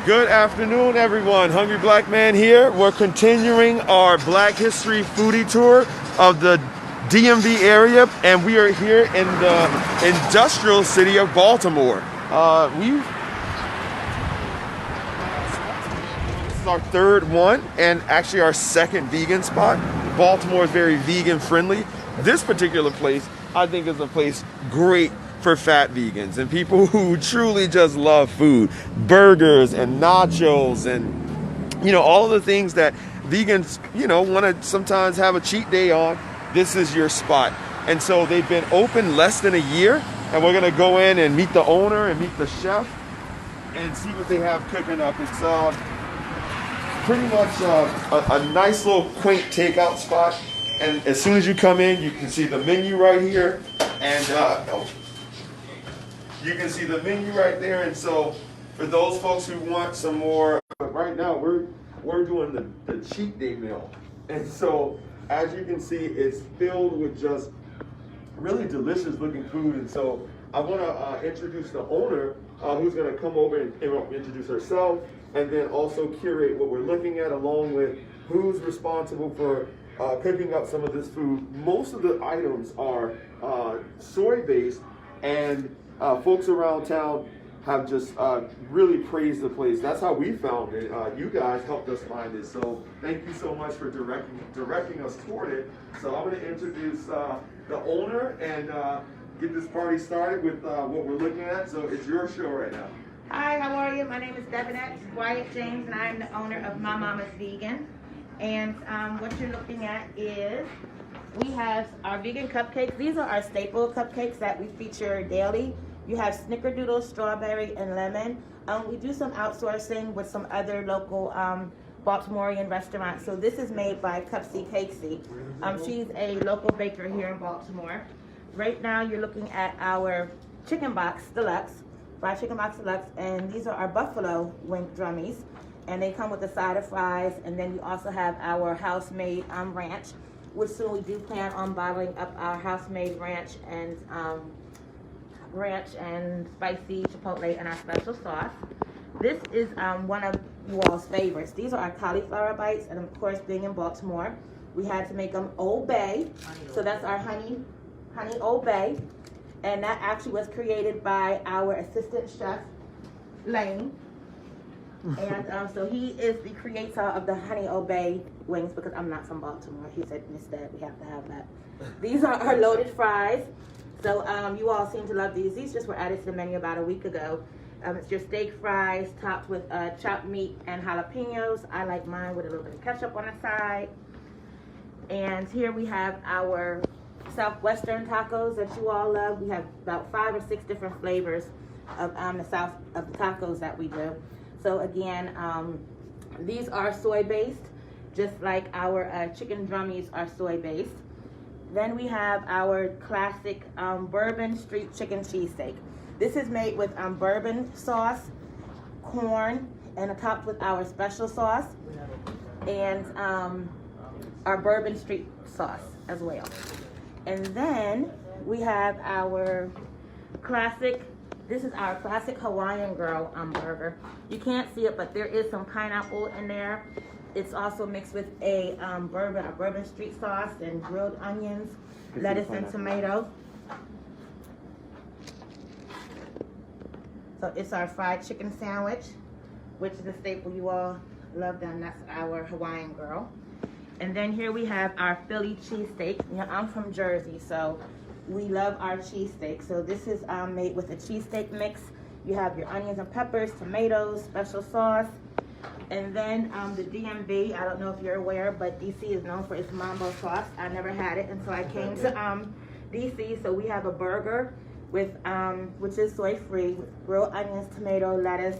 Good afternoon, everyone. Hungry Black Man here. We're continuing our Black History foodie tour of the DMV area, and we are here in the industrial city of Baltimore. This is our third one, and actually our second vegan spot. Baltimore is very vegan friendly. This particular place, I think, is a place great for fat vegans and people who truly just love food. Burgers and nachos and, all of the things that vegans, want to sometimes have a cheat day on. This is your spot. And so they've been open less than a year, and we're going to go in and meet the owner and meet the chef and see what they have cooking up. It's pretty much a nice little quaint takeout spot. And as soon as you come in, you can see the menu right here. And you can see the menu right there. And so for those folks who want some more, right now we're doing the cheat day meal. And so as you can see, it's filled with just really delicious looking food. And so I want to introduce the owner, who's going to come over and introduce herself, and then also curate what we're looking at, along with who's responsible for cooking up some of this food. Most of the items are soy-based, and folks around town have just really praised the place. That's how we found it. You guys helped us find it, so thank you so much for directing us toward it. So I'm going to introduce the owner and get this party started with what we're looking at. So it's your show right now. Hi, how are you? My name is Debonette Wyatt James, and I'm the owner of My Mama's Vegan. And what you're looking at is we have our vegan cupcakes. These are our staple cupcakes that we feature daily. You have snickerdoodle, strawberry, and lemon. We do some outsourcing with some other local Baltimorean restaurants. So this is made by Cupcakes. She's a local baker here in Baltimore. Right now you're looking at our chicken box deluxe, fried chicken box deluxe, and these are our buffalo wing drummies. And they come with a side of fries, and then we also have our house-made ranch, which soon we do plan on bottling up our house-made ranch and spicy chipotle and our special sauce. This is one of you all's favorites. These are our cauliflower bites, and of course, being in Baltimore, we had to make them Old Bay. So that's our honey Old Bay, and that actually was created by our assistant chef, Lane. And so he is the creator of the Honey Old Bay wings, because I'm not from Baltimore. He said, Miss Deb, we have to have that. These are our loaded fries. So you all seem to love these. These just were added to the menu about a week ago. It's your steak fries topped with chopped meat and jalapenos. I like mine with a little bit of ketchup on the side. And here we have our Southwestern tacos that you all love. We have about 5 or 6 different flavors of the South of the tacos that we do. So again, these are soy-based, just like our chicken drummies are soy-based. Then we have our classic Bourbon street chicken cheesesteak. This is made with bourbon sauce, corn, and topped with our special sauce, and our Bourbon street sauce as well. And then we have our classic. This is our classic Hawaiian Girl burger. You can't see it, but there is some pineapple in there. It's also mixed with a Bourbon street sauce and grilled onions, lettuce, and tomato. So it's our fried chicken sandwich, which is a staple you all love, and that's our Hawaiian Girl. And then here we have our Philly cheesesteak. I'm from Jersey, so we love our cheesesteak. So this is made with a cheesesteak mix. You have your onions and peppers, tomatoes, special sauce. And then the DMV, I don't know if you're aware, but DC is known for its mambo sauce. I never had it until I came to DC. So we have a burger with, which is soy-free, with grilled onions, tomato, lettuce,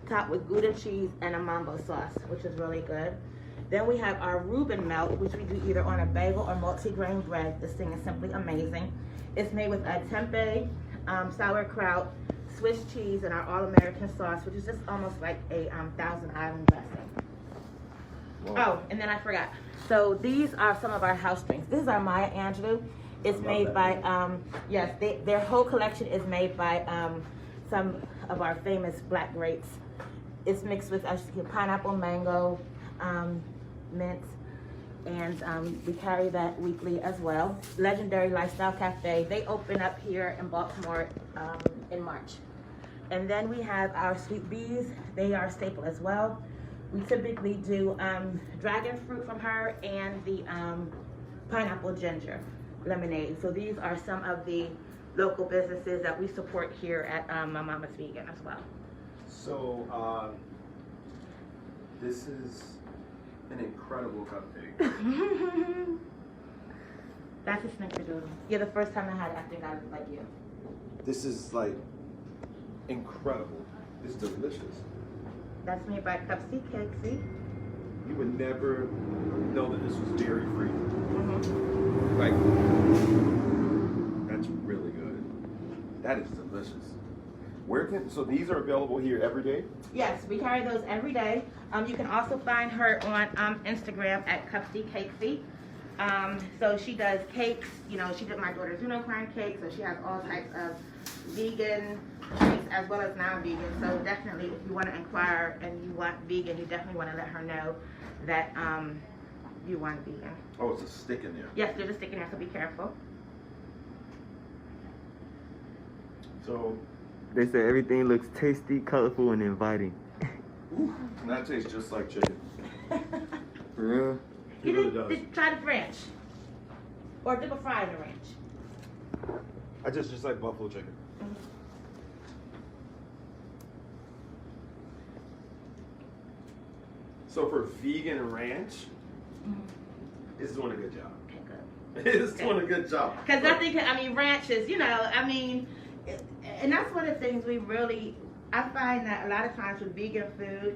topped with Gouda cheese and a mambo sauce, which is really good. Then we have our Reuben Milk, which we do either on a bagel or multi-grain bread. This thing is simply amazing. It's made with a tempeh, sauerkraut, Swiss cheese, and our all-American sauce, which is just almost like a Thousand Island dressing. Whoa. Oh, and then I forgot. So these are some of our house drinks. This is our Maya Angelou. It's made by, their whole collection is made by some of our famous black grapes. It's mixed with pineapple, mango, mint, and we carry that weekly as well. Legendary Lifestyle Cafe. They open up here in Baltimore in March. And then we have our sweet bees. They are a staple as well. We typically do dragon fruit from her and the pineapple ginger lemonade. So these are some of the local businesses that we support here at My Mama's Vegan as well. So this is an incredible cupcake. That's a snickerdoodle. Yeah, the first time I had it, I think I was like you. This is like incredible. It's delicious. That's made by Cupcakes, see? You would never know that this was dairy free. Mm-hmm. Like, that's really good. That is delicious. So these are available here every day? Yes, we carry those every day. You can also find her on Instagram at Cupcakes. So she does cakes. You know, she did my daughter's unicorn cake, so she has all types of vegan treats as well as non-vegan. So definitely, if you want to inquire and you want vegan, you definitely want to let her know that you want vegan. Oh, it's a stick in there. Yes, there's a stick in there, so be careful. So They say everything looks tasty, colorful, and inviting. ooh, that tastes just like chicken. For real? It really does. Try the ranch. Or dip a fry in the ranch. I just like buffalo chicken. Mm-hmm. So for vegan ranch, Mm-hmm. it's doing a good job. Okay, good. It's doing a good job. Because I mean, ranches, you know, I mean, and that's one of the things I find that a lot of times with vegan food,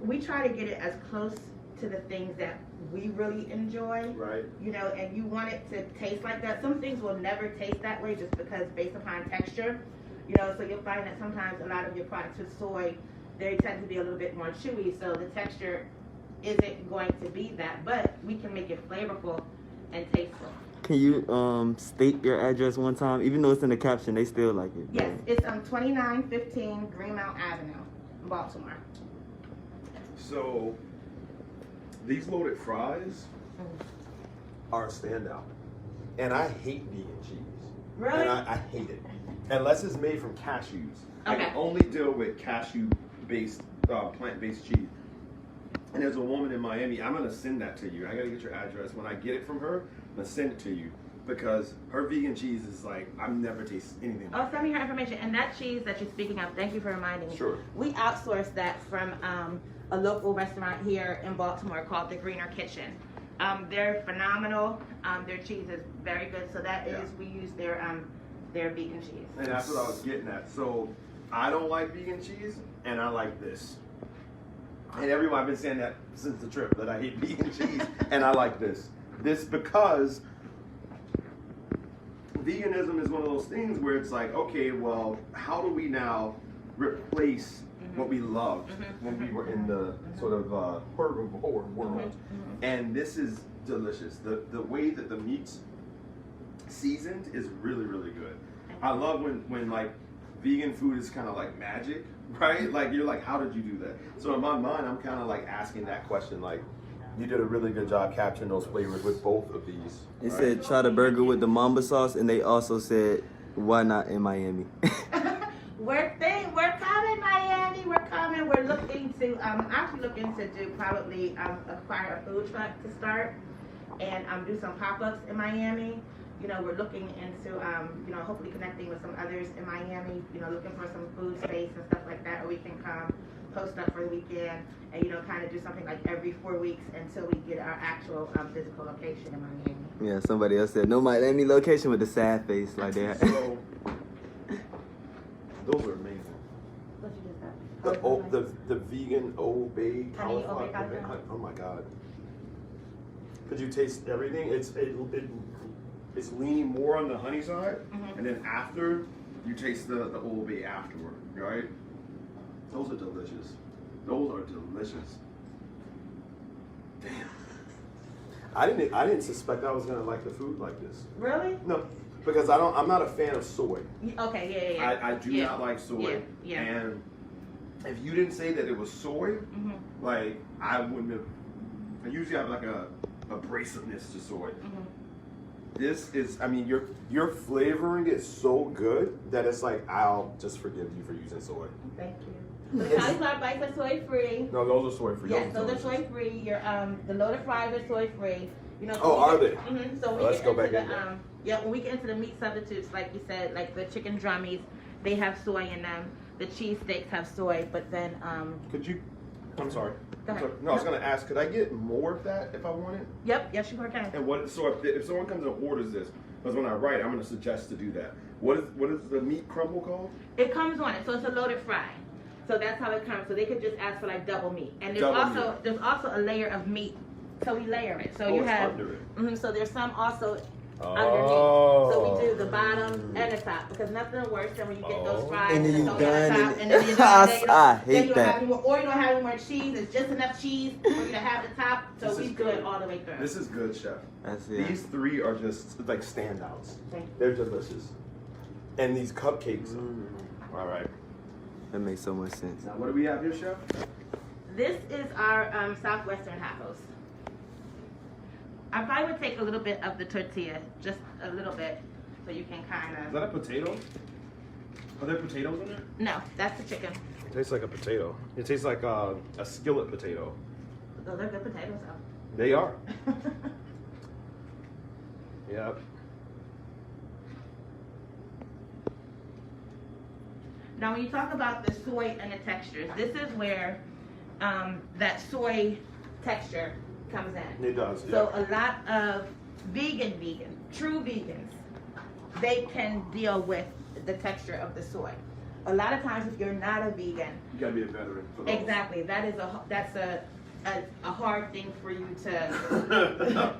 we try to get it as close to the things that we really enjoy. Right. You know, and you want it to taste like that. Some things will never taste that way just because based upon texture. You know, so you'll find that sometimes a lot of your products with soy, they tend to be a little bit more chewy, so the texture isn't going to be that, but we can make it flavorful and tasteful. Can you state your address one time? Even though it's in the caption, they still like it. Yes, it's 2915 Greenmount Avenue, Baltimore. So these loaded fries are a standout. And I hate vegan cheese. Really? And I hate it. Unless it's made from cashews. I Okay. can only deal with cashew-based, plant-based cheese. And there's a woman in Miami. I'm gonna send that to you. I gotta get your address. When I get it from her, I'm gonna send it to you because her vegan cheese is like I've never tasted anything. Oh, send me her information. And that cheese that you're speaking of, thank you for reminding me. Sure. We outsourced that from a local restaurant here in Baltimore called the Greener Kitchen. They're phenomenal. Their cheese is very good. So that is we use their vegan cheese. And that's what I was getting at. So I don't like vegan cheese, and I like this. And everyone, I've been saying that since the trip, that I hate vegan cheese, and I like this. This because veganism is one of those things where it's like, okay, well, how do we now replace what we loved when we were in the sort of herbivore world? And this is delicious. The way that the meat's seasoned is really, really good. I love when like vegan food is kind of like magic, right? Like you're like, how did you do that? So in my mind, I'm kind of like asking that question, like, you did a really good job capturing those flavors with both of these. They right? said try the burger with the mamba sauce, and they also said why not in Miami? We're coming, Miami. We're coming. We're looking to actually looking to do probably acquire a food truck to start and do some pop-ups in Miami. You know, we're looking into you know, hopefully connecting with some others in Miami. You know, looking for some food space and stuff like that, where we can come post up for the weekend and, you know, kind of do something like every 4 weeks until we get our actual physical location in Miami. Yeah, somebody else said no Miami location with the sad face like that. So those are amazing. What you just got? The vegan Old Bay Honey Old Bay cauliflower. cauliflower? Oh my God! Could you taste everything? It's leaning more on the honey side, and then after you taste the Old Bay afterward, right? Those are delicious. Those are delicious. Damn. I didn't suspect I was gonna like the food like this. Really? No, because I'm not a fan of soy. Okay, yeah. I do not like soy. Yeah. And if you didn't say that it was soy, Mm-hmm. like I wouldn't have. I usually have like a abrasiveness to soy. Mm-hmm. This is, I mean, your flavoring is so good that it's like I'll just forgive you for using soy. Thank you. The cauliflower bites are soy free. No, those are soy free. Yes, those are soy free. Your the loaded fries are soy free. You know. Oh, are they? Mm-hmm. So Let's go back in the yeah, when we get into the meat substitutes, like you said, like the chicken drummies, they have soy in them. The cheesesteaks have soy, but then Could you? I'm sorry. Go ahead. No, I was gonna ask. Could I get more of that if I wanted? Yep, yes you can. And what? So if someone comes and orders this, because when I write, I'm gonna suggest to do that. What is the meat crumble called? It comes on it, so it's a loaded fry. So that's how it comes. So they could just ask for like double meat, and there's also a layer of meat. So we layer it. So you it's have. under it. Mm-hmm, so there's some also underneath. Oh. So we do the bottom and the top because nothing worse than when you get those fries And then it's you only on the done top, it. and then you're done. I Then hate you don't have that. any more, or you don't have any more cheese. It's just enough cheese for you to have the top. So This we is do good. it all the way through. This is good, chef. That's it. These three are just like standouts. Thank you. They're delicious. And these cupcakes. All right. That makes so much sense. Now, what do we have here, chef? This is our southwestern tacos. I probably would take a little bit of the tortilla, just a little bit, so you can kind Is of. that a potato? Are there potatoes in there? No, that's the chicken. It tastes like a potato. It tastes like a skillet potato. Those are good potatoes, though. They are. Yep. Now, when you talk about the soy and the textures, this is where that soy texture comes in. It does. So a lot of true vegans, they can deal with the texture of the soy. A lot of times, if you're not a vegan, You gotta be a veteran for those. exactly, that's a hard thing for you to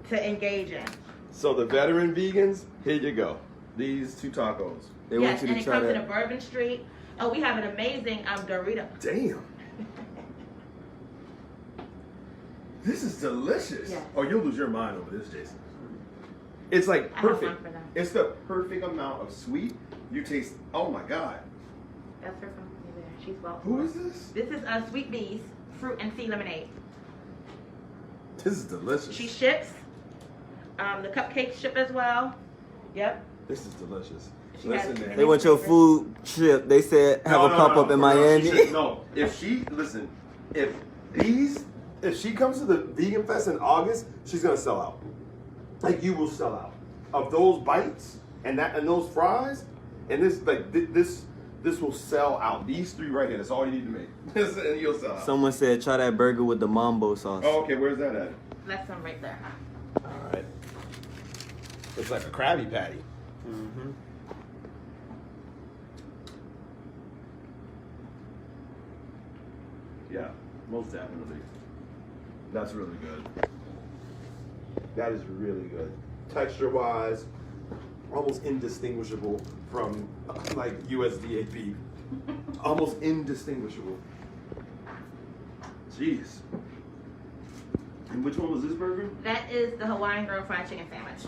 to engage in. So the veteran vegans, here you go. These two tacos. They Yes, want you and to it try comes in a that. Bourbon Street. Oh, we have an amazing Dorito. Damn. This is delicious. Yes. Oh, you'll lose your mind over this, Jason. It's like I have perfect. one for them. It's the perfect amount of sweet. You taste. Oh my God. That's her company there. She's welcome. Who is this? This is Sweet Bees Fruit and Sea Lemonade. This is delicious. She ships. The cupcakes ship as well. Yep. This is delicious. She Listen, has- man. They want your food trip. They said have a pop up in for real, Miami. she should- no, if she comes to the Vegan Fest in August, she's gonna sell out. Like you will sell out of those bites and those fries, and this will sell out. These three right here. That's all you need to make, and you'll sell out. Someone said try that burger with the mambo sauce. Oh, okay. Where's that at? That's some right there. All right. It's like a Krabby Patty. Mm-hmm. Yeah, most definitely. That's really good. That is really good. Texture-wise, almost indistinguishable from like USDA beef. Almost indistinguishable. Jeez. And which one was this burger? That is the Hawaiian Grill Fried Chicken Sandwich.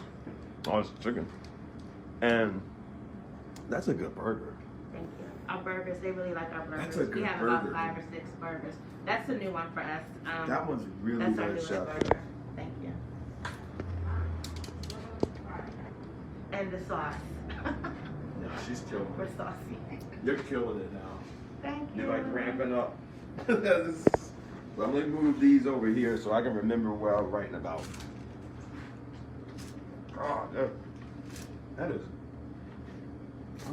Oh, it's chicken. And that's a good burger. Thank you. Our burgers, they really like our burgers. That's a good we have burger. about 5 or 6 burgers. That's a new one for us. That one's really That's our good, newest chef. burger. Thank you. And the sauce. Yeah, she's killing We're it. saucy. You're killing it now. Thank you. You're like ramping up. Well, let me move these over here so I can remember what I was writing about. Oh, those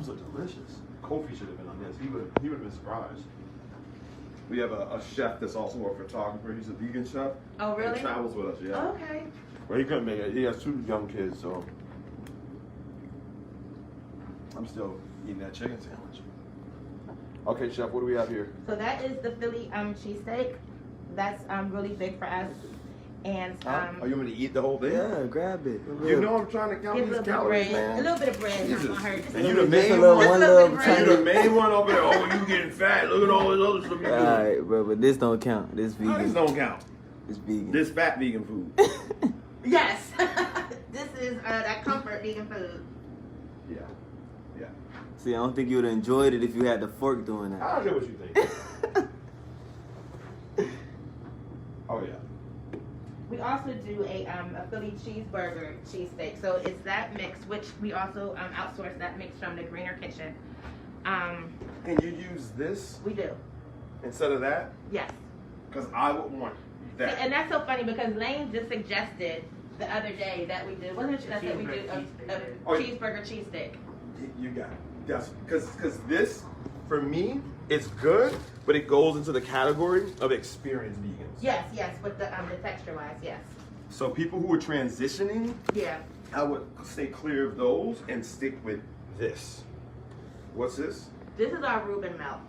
are delicious. Kofi should have been on this. He would have been surprised. We have a chef that's also a photographer. He's a vegan chef. Oh, really? He travels with us, yeah. Okay. Well, he couldn't make it. He has 2 young kids, so I'm still eating that chicken sandwich. Okay, chef, what do we have here? So that is the Philly cheesesteak. That's really big for us. And Are you going to eat the whole thing? Yeah, grab it. You know I'm trying to count give a these little bit of calories, bread. man. A little bit of bread. Not Jesus. gonna hurt. Just a And you little the bit. Just a main little, one. one Just a little little And you tiny. the main one over there. Oh, you getting fat. Look at all this other stuff you All do. right, bro, but this don't count. This No, this vegan. don't count. It's vegan. This fat vegan food. Yes. This is that comfort vegan food. Yeah. Yeah. See, I don't think you would have enjoyed it if you had the fork doing that. I don't care what you think. Oh yeah. We also do a Philly cheeseburger cheesesteak. So it's that mix, which we also outsource that mix from the Greener Kitchen. Can you use this We do. instead of that? Yes. Because I would want that. See, and that's so funny because Lane just suggested the other day that we do. Wasn't it that we do a cheeseburger cheesesteak? You got it. That's because this, for me, it's good, but it goes into the category of experienced vegans. Yes, with the texture wise, yes. So people who are transitioning, Yeah. I would stay clear of those and stick with this. What's this? This is our Reuben Milk.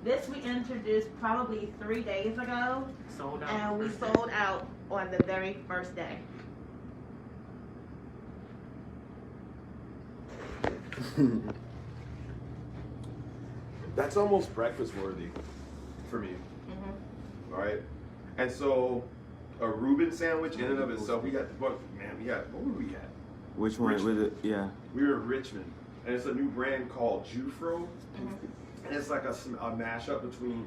This we introduced probably 3 days ago. Sold out. And we sold out on the very first day. That's almost breakfast worthy for me. Mm-hmm. All right. And so a Reuben sandwich in and of itself, what were we at? Which one? Richmond. Was it? Yeah. We were in Richmond, and it's a new brand called Jufro. Mm-hmm. And it's like a mashup between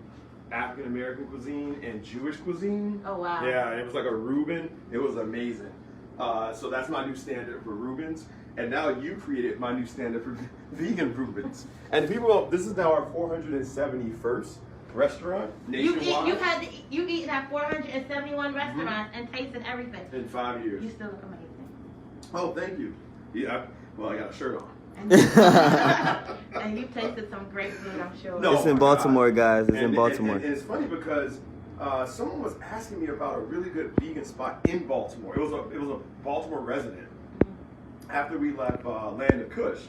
African American cuisine and Jewish cuisine. Oh, wow. Yeah, and it was like a Reuben. It was amazing. So that's my new standard for Reubens. And now you created my new standard for vegan Reubens. And people, this is now our 471st restaurant nationwide. You eaten at 471 restaurants and tasted everything. In 5 years. You still look amazing. Oh, thank you. Yeah, I got a shirt on. And you tasted some great food, I'm sure. No. It's in Baltimore, guys. It's in Baltimore. And it's funny because someone was asking me about a really good vegan spot in Baltimore. It was a Baltimore resident after we left Land of Kush,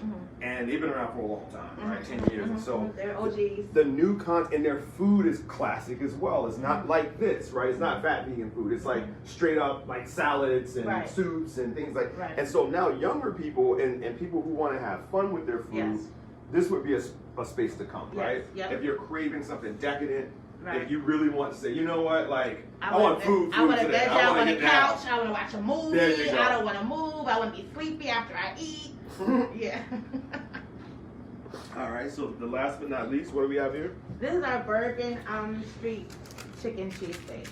and they've been around for a long time, right? 10 years. And so they're OGs. the new and their food is classic as well. It's not like this, right? It's not fat vegan food. It's like straight up like salads and soups and things like. Right. And so now younger people and people who want to have fun with their food, Yes. this would be a space to come, Yes, right? yep. If you're craving something decadent, Right. if you really want to say, you know what, like I wanna want food I want to today. veg out on the get down. couch. I want to watch a movie. There you go. I don't want to move. I want to be sleepy after I eat. Yeah. All right, so the last but not least, what do we have here? This is our Bourbon Street chicken cheesesteak.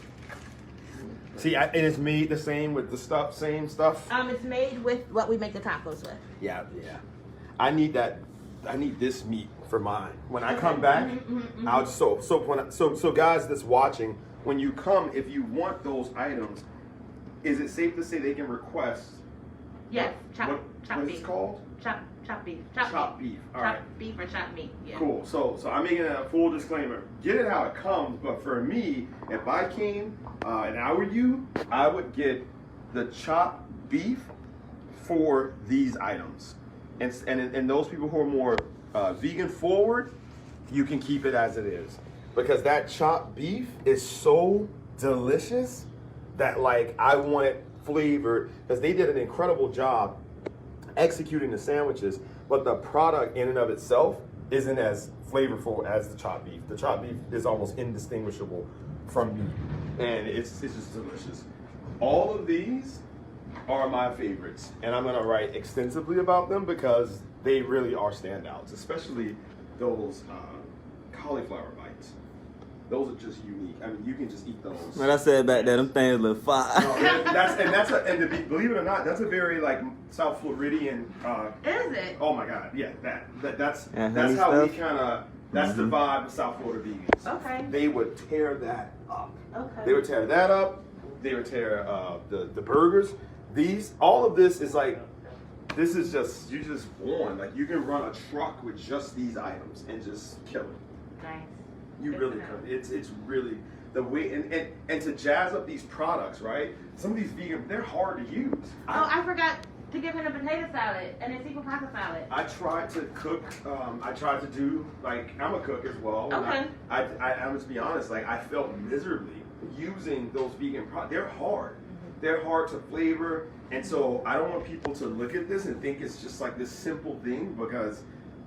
See, and it's made the same with the same stuff. It's made with what we make the tacos with. Yeah. I need this meat for mine. When I come back, I'll so guys that's watching, when you come, if you want those items, is it safe to say they can request? Yes, chop what is beef. it called? Chop beef. Chop beef. All right. Chop beef or chop meat. Yeah. Cool. So I'm making a full disclaimer. Get it how it comes, but for me, if I came and I were you, I would get the chopped beef for these items. And those people who are more vegan forward, you can keep it as it is. Because that chopped beef is so delicious that like I want it flavored, because they did an incredible job executing the sandwiches, but the product in and of itself isn't as flavorful as the chopped beef. The chopped beef is almost indistinguishable from meat, and it's just delicious. All of these are my favorites, and I'm gonna write extensively about them because they really are standouts, especially those cauliflower bites. Those are just unique. I mean, you can just eat those. What I said back there, them things look fire. No, believe it or not, that's a very like South Floridian. Is it? Oh my God, yeah, that's honey how stuff? we kind of. That's the vibe of South Florida vegans. Okay. They would tear that up. Okay. They would tear that up. They would tear the burgers. All of this is like, this is just, you just won. Like you can run a truck with just these items and just kill it. Nice. You really could. It's really the way and to jazz up these products, right? Some of these vegan, they're hard to use. Oh, I forgot to give him a potato salad and a seafood pasta salad. I tried to cook. I tried to do like I'm a cook as well. Okay. I must be honest. Like I felt miserably using those vegan products. They're hard. They're hard to flavor, and so I don't want people to look at this and think it's just like this simple thing because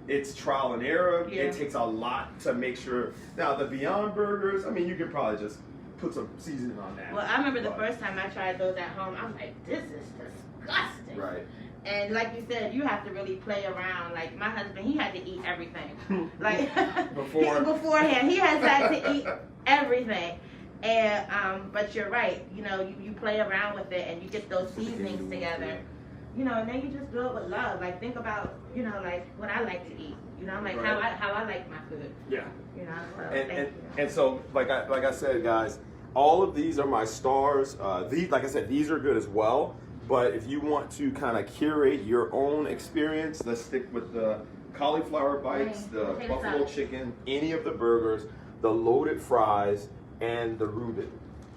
it's trial and error. Yeah. It takes a lot to make sure. Now the Beyond Burgers, I mean, you could probably just put some seasoning on that. Well, I remember the first time I tried those at home, I was like, this is disgusting. Right. And like you said, you have to really play around. Like my husband, he had to eat everything. Like beforehand, he has had to eat everything. And but you're right. You know, you play around with it and you get those seasonings together. You know, and then you just do it with love. Like think about, you know, like what I like to eat. You know, like how I like my food. Yeah. You know, so And so like I said, guys, all of these are my stars. These, like I said, these are good as well. But if you want to kind of curate your own experience, let's stick with the cauliflower bites, the buffalo chicken, any of the burgers, the loaded fries, and the Reuben.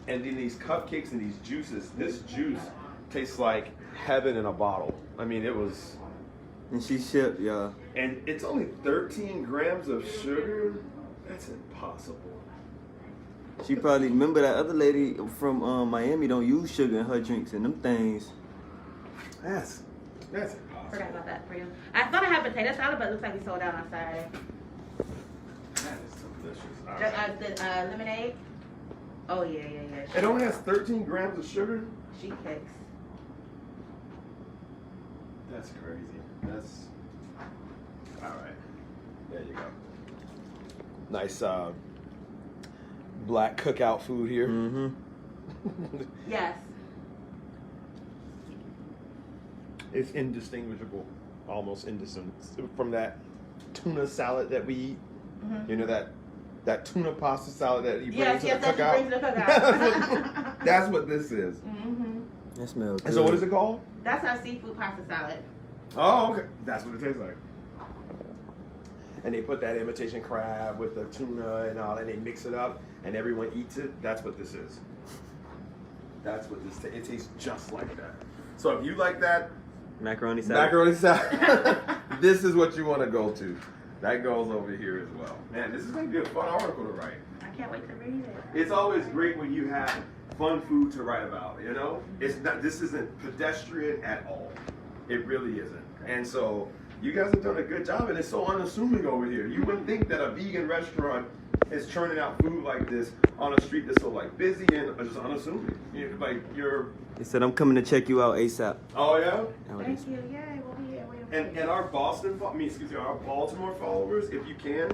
And then these cupcakes and these juices. This juice tastes like heaven in a bottle. I mean, it was. And she shipped, y'all. And it's only 13 grams of sugar. That's impossible. She probably remember that other lady from Miami don't use sugar in her drinks and them things. That's impossible. Forgot about that for you. I thought I had potato salad, but it looks like we sold out on Saturday. That is delicious. All right. The lemonade. Oh yeah. It only has 13 grams of sugar. She kicks. That's crazy. That's all right. There you go. Nice black cookout food here. Mm-hmm. Yes. It's indistinguishable, almost indistinguishable from that tuna salad that we eat. Mm-hmm. You know that tuna pasta salad that you bring Yes, to yes, the that cookout. she brings to the cookout. That's what this is. Mm-hmm. That smells good. And so what is it called? That's our seafood pasta salad. Oh, okay. That's what it tastes like. And they put that imitation crab with the tuna and all, and they mix it up, and everyone eats it. That's what this is. That's what this it tastes just like that. So if you like that Macaroni salad. this is what you want to go to. That goes over here as well. Man, this is going to be a fun article to write. I can't wait to read it. It's always great when you have fun food to write about, you know? It's not. This isn't pedestrian at all. It really isn't. And so you guys have done a good job, and it's so unassuming over here. You wouldn't think that a vegan restaurant is churning out food like this on a street that's so like busy and just unassuming. You're. They said I'm coming to check you out ASAP. Oh yeah. Thank you. Yay, we'll be here. And our our Baltimore followers, if you can,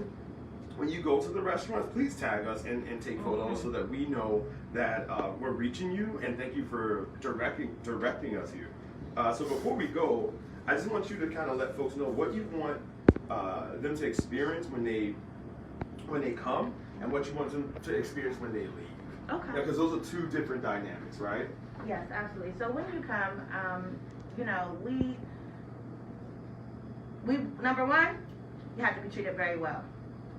when you go to the restaurants, please tag us and take photos so that we know that we're reaching you. And thank you for directing us here. So before we go, I just want you to kind of let folks know what you want them to experience when they come, and what you want them to experience when they leave. Okay. Because those are two different dynamics, right? Yes, absolutely. So when you come, you know, we number one, you have to be treated very well.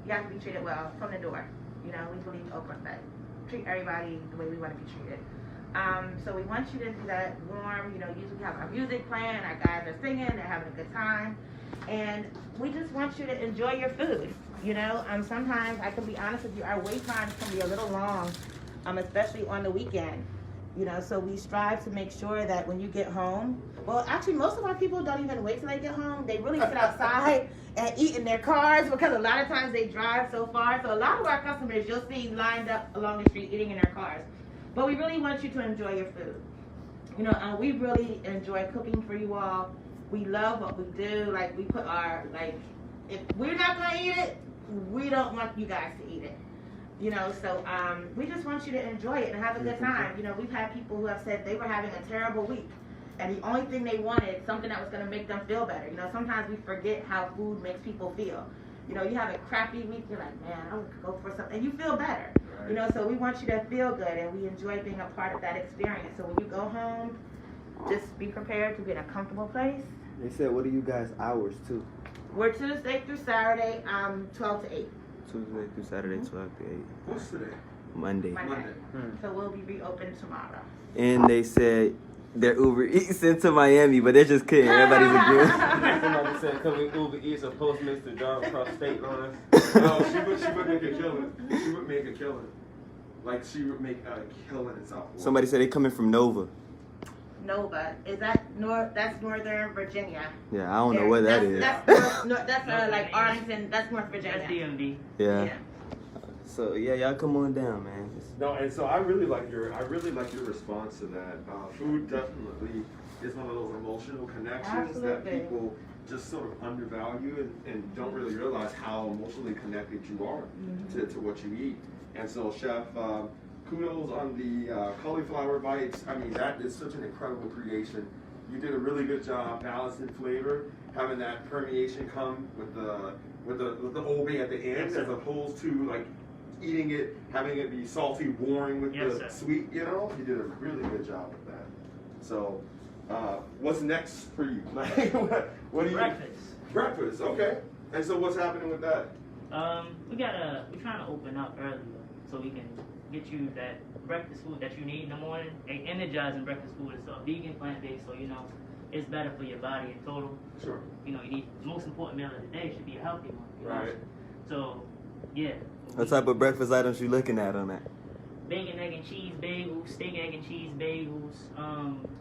You have to be treated well from the door. You know, we believe open, that treat everybody the way we want to be treated. So we want you to do that warm. You know, usually we have our music playing, our guys are singing, they're having a good time, and we just want you to enjoy your food. You know, sometimes I can be honest with you, our wait times can be a little long, especially on the weekend. You know, so we strive to make sure that when you get home, well, actually, most of our people don't even wait till they get home. They really sit outside and eat in their cars because a lot of times they drive so far. So a lot of our customers you'll see lined up along the street eating in their cars. But we really want you to enjoy your food. You know, we really enjoy cooking for you all. We love what we do. Like, we put our, like, if we're not going to eat it, we don't want you guys to eat it. You know, so we just want you to enjoy it and have a good time. You know, we've had people who have said they were having a terrible week, and the only thing they wanted, something that was going to make them feel better. You know, sometimes we forget how food makes people feel. You know, you have a crappy week, you're like, man, I would go for something, and you feel better. Right. You know, so we want you to feel good, and we enjoy being a part of that experience. So when you go home, just be prepared to be in a comfortable place. They said, what are you guys' hours too? We're Tuesday through Saturday, 12 to 8. Tuesday through Saturday, 12 to 8. What's today? Monday. So we'll be reopened tomorrow. And they said they're Uber Eats into Miami, but they're just kidding. Everybody's agreeing. Somebody said, "Come with Uber Eats or Postmates to drive across state lines." No, she would make a killing. She would make a killing. Like, she would make a killing in South Florida. Somebody said they coming from Nova. Nova, is that that's Northern Virginia? Yeah, I don't know what that is. That's like Arlington. That's North Virginia. That's DMD. Yeah. So yeah, y'all come on down, man. No, and so I really like your response to that. Food definitely is one of those emotional connections that Absolutely. people just sort of undervalue and don't really realize how emotionally connected you are to what you eat. And so, Chef, kudos on the cauliflower bites. I mean, that is such an incredible creation. You did a really good job balancing flavor, having that permeation come with the Old Bay at the end, Yes, as sir. opposed to like eating it, having it be salty, warring with Yes, the sir. sweet. You know, you did a really good job with that. So, what's next for you? Like, what do you? Breakfast. Breakfast. Okay. And so, what's happening with that? We're trying to open up earlier so we can get you that breakfast food that you need in the morning. A energizing breakfast food is vegan, plant-based, so it's better for your body in total. Sure. You need the most important meal of the day should be a healthy one. you know? Right. So, yeah. What type of breakfast items you looking at on that? Bacon, egg, and cheese bagels, steak, egg, and cheese bagels.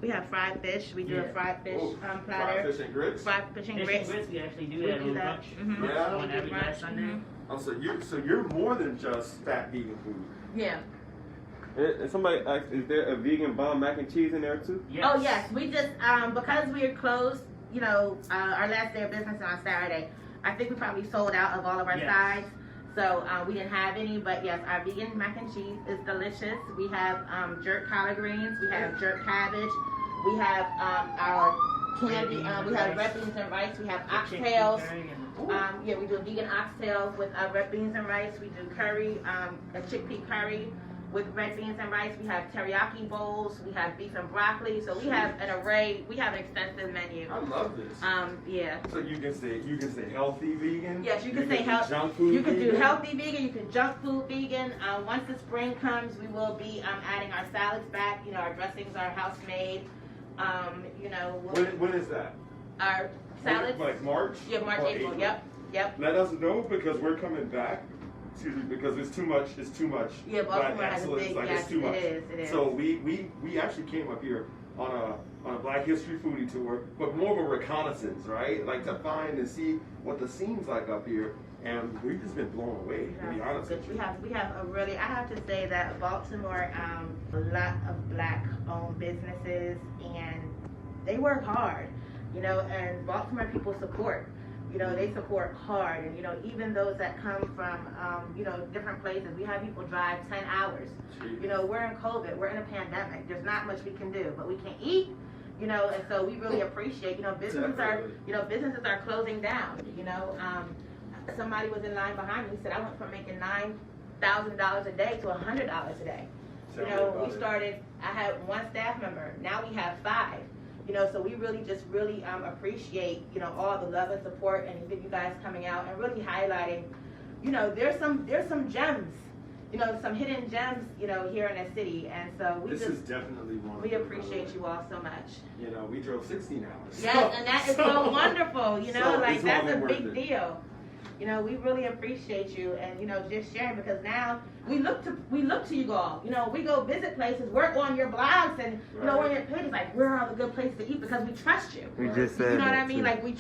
We have fried fish. We do a Yeah. fried fish Ooh, platter. fried fish and grits. Fried fish and Fish grits. and grits, we actually do We that do on that. brunch. Mhm. Yeah. On We do every brunch, last Sunday. mhm. Oh, so you're more than just fat vegan food. Yeah. And somebody asked, is there a vegan bomb mac and cheese in there too? Yes. Oh yes, we just because we are closed. Our last day of business on Saturday. I think we probably sold out of all of our Yes. sides, so we didn't have any. But yes, our vegan mac and cheese is delicious. We have jerk collard greens. We have jerk cabbage. We have our candy. We have red beans and rice. We have oxtails. Yeah, we do vegan oxtails with red beans and rice. We do curry, a chickpea curry with red beans and rice. We have teriyaki bowls. We have beef and broccoli. So we have an array. We have an extensive menu. I love this. Yeah. So you can say healthy vegan. Yes, you can say do health. junk food. You can do vegan. healthy vegan. You can junk food vegan. Once the spring comes, we will be adding our salads back. Our dressings are house made. When is that? Our salads. Like March. Yeah, March, or April. Yep. Let us know because we're coming back. Excuse me, because it's too much. It's too much. Yeah, Baltimore Black has a excellence. big. Like Yes, it's too much. it is. So we actually came up here on a Black History foodie tour, but more of a reconnaissance, right? Like to find and see what the scene's like up here, and we've just been blown away. To be honest with you. We have a really. I have to say that Baltimore, a lot of Black-owned businesses, and they work hard. And Baltimore people support. They support hard, and even those that come from different places. We have people drive 10 hours. We're in COVID. We're in a pandemic. There's not much we can do, but we can eat. And so we really appreciate. Businesses businesses are closing down. Somebody was in line behind me. He said, I went from making $9,000 a day to $100 a day. I had one staff member. Now we have 5. So we really appreciate, all the love and support and you guys coming out and really highlighting, there's some gems, some hidden gems, here in the city. And so This is definitely one. we appreciate you all so much. We drove 16 hours. Yes, and that is so wonderful, so like it's that's all a worth big it. deal. We really appreciate you and just sharing because now we look to you all. We go visit places, work on your blogs and on your pages, like where are the good places to eat because we trust you. We just said You know what that I mean? too. Like we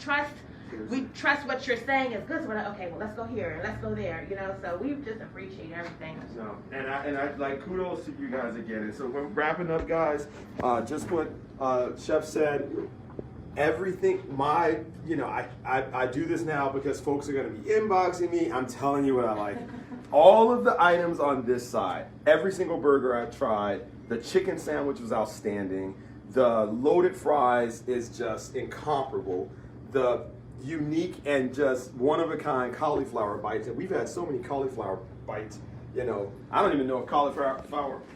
trust what you're saying is good. So we're like, okay, well let's go here and let's go there. So we just appreciate everything. No, and I like kudos to you guys again. And so we're wrapping up, guys. Just what Chef said. Everything, I do this now because folks are going to be inboxing me. I'm telling you what I like. All of the items on this side, every single burger I've tried, the chicken sandwich was outstanding. The loaded fries is just incomparable. The unique and just one-of-a-kind cauliflower bites, and we've had so many cauliflower bites. I don't even know if cauliflower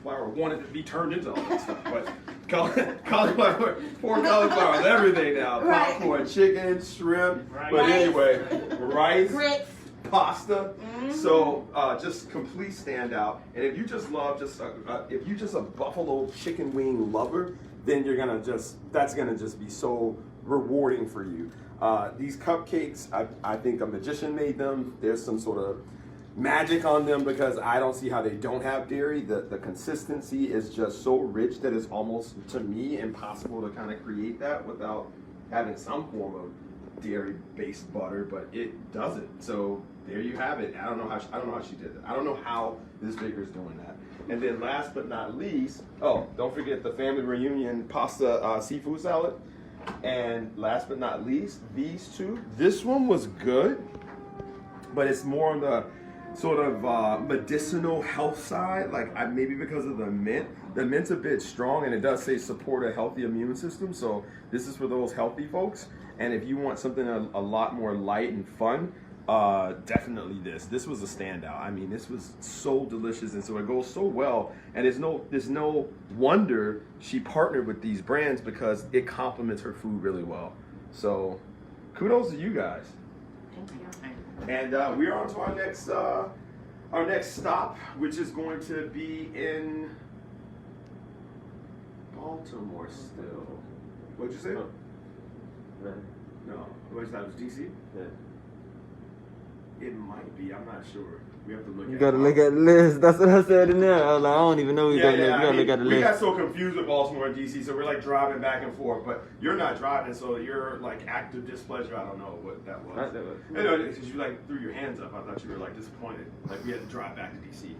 wanted to be turned into all that stuff, but cauliflower, pork cauliflower, and everything now. Right. Popcorn, chicken, shrimp, Right. but anyway, rice, Grits. pasta. So just complete standout. And if you just love if you just a buffalo chicken wing lover, then that's gonna just be so rewarding for you. These cupcakes, I think a magician made them. There's some sort of magic on them because I don't see how they don't have dairy. The consistency is just so rich that it's almost, to me, impossible to kind of create that without having some form of dairy-based butter, but it doesn't. So there you have it. I don't know how she did that. I don't know how this baker's doing that. And then last but not least, oh, don't forget the family reunion pasta seafood salad. And last but not least, these two. This one was good, but it's more on the sort of medicinal health side. Like maybe because of the mint. The mint's a bit strong, and it does say support a healthy immune system. So this is for those healthy folks. And if you want something a lot more light and fun, definitely this. This was a standout. I mean, this was so delicious, and so it goes so well. And there's no wonder she partnered with these brands because it complements her food really well. So kudos to you guys. Thank you. And we are on to our next stop, which is going to be in Baltimore still. What'd you say? No. What's that? It was DC? Yeah. It might be. I'm not sure. We have to look. You gotta look at the list. That's what I said in there. I was like, I don't even know. You gotta look at the we list. got so confused with Baltimore and DC, so we're like driving back and forth. But you're not driving, so you're like active displeasure. I don't know what that was. Because you like threw your hands up. I thought you were like disappointed. Like we had to drive back to DC.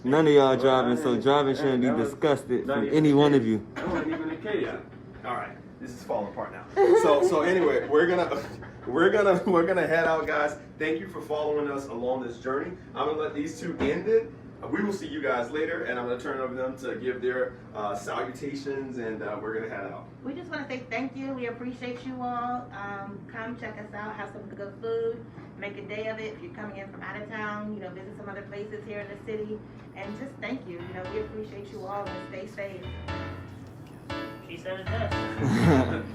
None of y'all driving, so driving shouldn't be disgusted from any one of you. That wasn't even the case. Yeah. All right. This is falling apart now. So anyway, we're gonna head out, guys. Thank you for following us along this journey. I'm gonna let these two end it. We will see you guys later, and I'm gonna turn it over to them to give their salutations, and we're gonna head out. We just want to say thank you. We appreciate you all. Come check us out. Have some good food. Make a day of it. If you're coming in from out of town, visit some other places here in the city. And just thank you. We appreciate you all, and stay safe. She said it best.